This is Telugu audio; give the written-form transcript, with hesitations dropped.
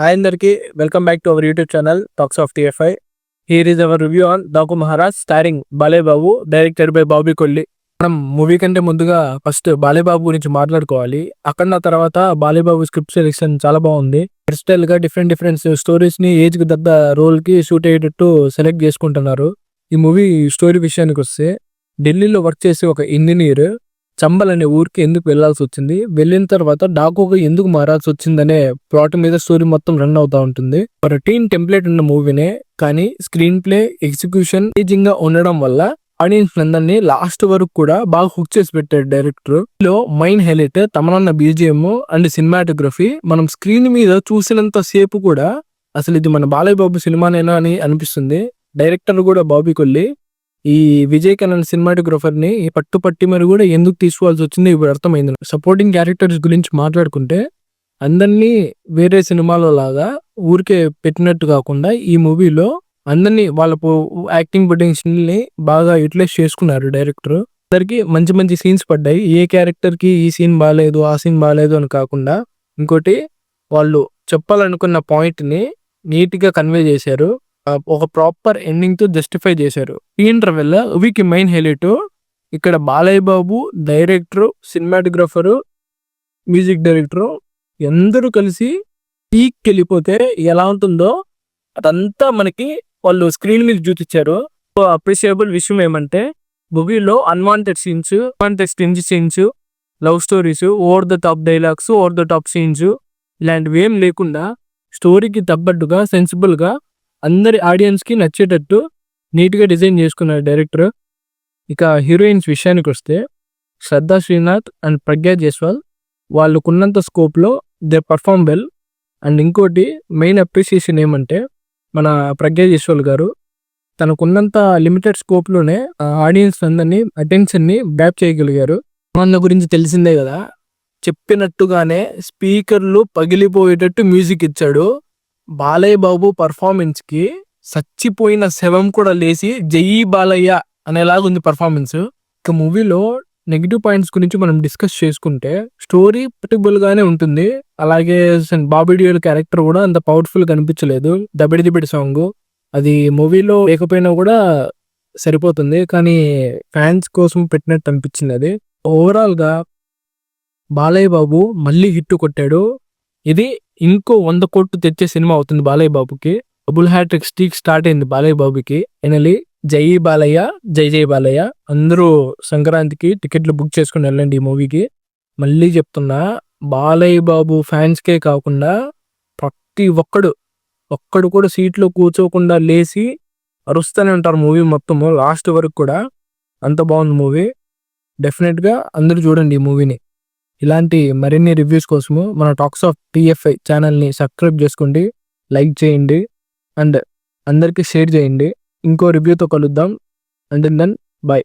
Hi అందరికి welcome back to our YouTube channel talks of TFI. Here is our review on Daaku Maharaj starring Balayya Babu, directed by Bobby Kolli. మనం మూవీ కంటే ముందుగా ఫస్ట్ బాలయ్య బాబు గురించి మాట్లాడుకోవాలి. అక్కడ తర్వాత బాలయ్య బాబు స్క్రిప్ట్ సెలెక్షన్ చాలా బాగుంది. హెయిర్ స్టైల్ గా డిఫరెంట్ స్టోరీస్ ని ఏజ్ కి తగ్గ రోల్ కి సూట్ అయ్యేటట్టు సెలెక్ట్ చేసుకుంటున్నారు. ఈ మూవీ స్టోరీ విషయానికి వస్తే, ఢిల్లీలో వర్క్ చేసే ఒక ఇంజనీర్ చంబల్ అనే ఊరికి ఎందుకు వెళ్లాల్సి వచ్చింది, వెళ్ళిన తర్వాత డాకుగా ఎందుకు మారాల్సి వచ్చిందనే ప్లాట్ మీద స్టోరీ మొత్తం రన్ అవుతా ఉంటుంది. రొటీన్ టెంప్లెట్ ఉన్న మూవీనే, కానీ స్క్రీన్ ప్లే ఎగ్జిక్యూషన్ గా ఉండడం వల్ల ఆడియన్స్ అందరినీ లాస్ట్ వరకు కూడా బాగా హుక్ చేసి పెట్టాడు డైరెక్టర్. లో మైన్ హైలైట్ తమనన్న బీజిఎం అండ్ సినిమాటోగ్రఫీ. మనం స్క్రీన్ మీద చూసినంత సేపు కూడా అసలు ఇది మన బాలయ్య బాబు సినిమానేనా అని అనిపిస్తుంది. డైరెక్టర్ కూడా బాబీ కొల్లి. ఈ విజయ్ కన్నన్ సినిమాటోగ్రఫర్ ని పట్టి మరి కూడా ఎందుకు తీసుకోవాల్సి వచ్చింది ఇప్పుడు అర్థమైంది. సపోర్టింగ్ క్యారెక్టర్స్ గురించి మాట్లాడుకుంటే, అందరినీ వేరే సినిమాలో లాగా ఊరికే పెట్టినట్టు కాకుండా ఈ మూవీలో అందరినీ వాళ్ళ యాక్టింగ్ పొటెన్షియల్ ని బాగా యూటిలైజ్ చేసుకున్నారు డైరెక్టర్. అందరికి మంచి మంచి సీన్స్ పడ్డాయి. ఏ క్యారెక్టర్ కి ఈ సీన్ బాగాలేదు, ఆ సీన్ బాగాలేదు అని కాకుండా, ఇంకోటి వాళ్ళు చెప్పాలనుకున్న పాయింట్ ని నీట్ గా కన్వే చేశారు. ఒక ప్రాపర్ ఎండింగ్ తో జస్టిఫై చేశారు. ఈ ఇంటర్వెల్ వీకి మెయిన్ హైలైట్ ఇక్కడ Balayya Babu, director, cinematographer, music director అందరూ కలిసి పీక్ వెళ్ళిపోతే ఎలా ఉంటుందో అదంతా మనకి వాళ్ళు స్క్రీన్ మీద చూపించారు. అప్రిషియబుల్ విషయం ఏమంటే, మూవీలో unwanted scenes, love stories, over the top dialogues, over the top scenes ఇలాంటివి ఏం లేకుండా స్టోరీకి తగ్గట్టుగా సెన్సిబుల్ గా అందరి ఆడియన్స్ కి నచ్చేటట్టు నీట్ గా డిజైన్ చేసుకున్నారు డైరెక్టర్. ఇక హీరోయిన్స్ విషయానికి వస్తే, శ్రద్ధా శ్రీనాథ్ అండ్ ప్రజ్ఞా జైస్వాల్ వాళ్ళకున్నంత స్కోప్ లో దే పర్ఫార్మ్ వెల్. అండ్ ఇంకోటి మెయిన్ అప్రిసియేషన్ ఏమంటే, మన ప్రజ్ఞా జైస్వాల్ గారు తనకున్నంత లిమిటెడ్ స్కోప్ లోనే ఆడియన్స్ అందరినీ అటెన్షన్ ని బ్యాప్ చేయగలిగారు. మన గురించి తెలిసిందే కదా, చెప్పినట్టుగానే స్పీకర్లు పగిలిపోయేటట్టు మ్యూజిక్ ఇచ్చాడు. బాలయ్య బాబు పర్ఫార్మెన్స్ కి చచ్చిపోయిన శవం కూడా లేచి జై బాలయ్య అనేలాగా ఉంది పర్ఫార్మెన్స్. ఇక మూవీలో నెగిటివ్ పాయింట్స్ గురించి మనం డిస్కస్ చేసుకుంటే, స్టోరీ పర్టిబుల్ గానే ఉంటుంది. అలాగే బాబీ డియోల్ క్యారెక్టర్ కూడా అంత పవర్ఫుల్ గా అనిపించలేదు. దబిడి సాంగ్ అది మూవీలో లేకపోయినా కూడా సరిపోతుంది, కానీ ఫ్యాన్స్ కోసం పెట్టినట్టు అనిపించింది అది. ఓవరాల్ గా బాలయ్య బాబు మళ్ళీ హిట్ కొట్టాడు. ఇది ఇంకో 100 కోట్లు తెచ్చే సినిమా అవుతుంది బాలయ్య బాబుకి. డబుల్ హ్యాట్రిక్ స్ట్రీక్ స్టార్ట్ అయింది బాలయ్య బాబుకి. ఫైనలీ జై బాలయ్య, జై బాలయ్య. అందరూ సంక్రాంతికి టికెట్లు బుక్ చేసుకుని వెళ్ళండి ఈ మూవీకి. మళ్ళీ చెప్తున్నా, బాలయ్య బాబు ఫ్యాన్స్ కే కాకుండా ప్రతి ఒక్కడు కూడా సీట్లో కూర్చోకుండా లేచి అరుస్తూనే ఉంటారు మూవీ మొత్తము లాస్ట్ వరకు కూడా. అంత బాగుంది మూవీ. డెఫినెట్ గా అందరూ చూడండి ఈ మూవీని. ఇలాంటి మరిన్ని రివ్యూస్ కోసము మన టాక్స్ ఆఫ్ టిఎఫ్ఐ ఛానల్ని సబ్స్క్రైబ్ చేసుకోండి, లైక్ చేయండి అండ్ అందరికీ షేర్ చేయండి. ఇంకో రివ్యూతో కలుద్దాం. And then by.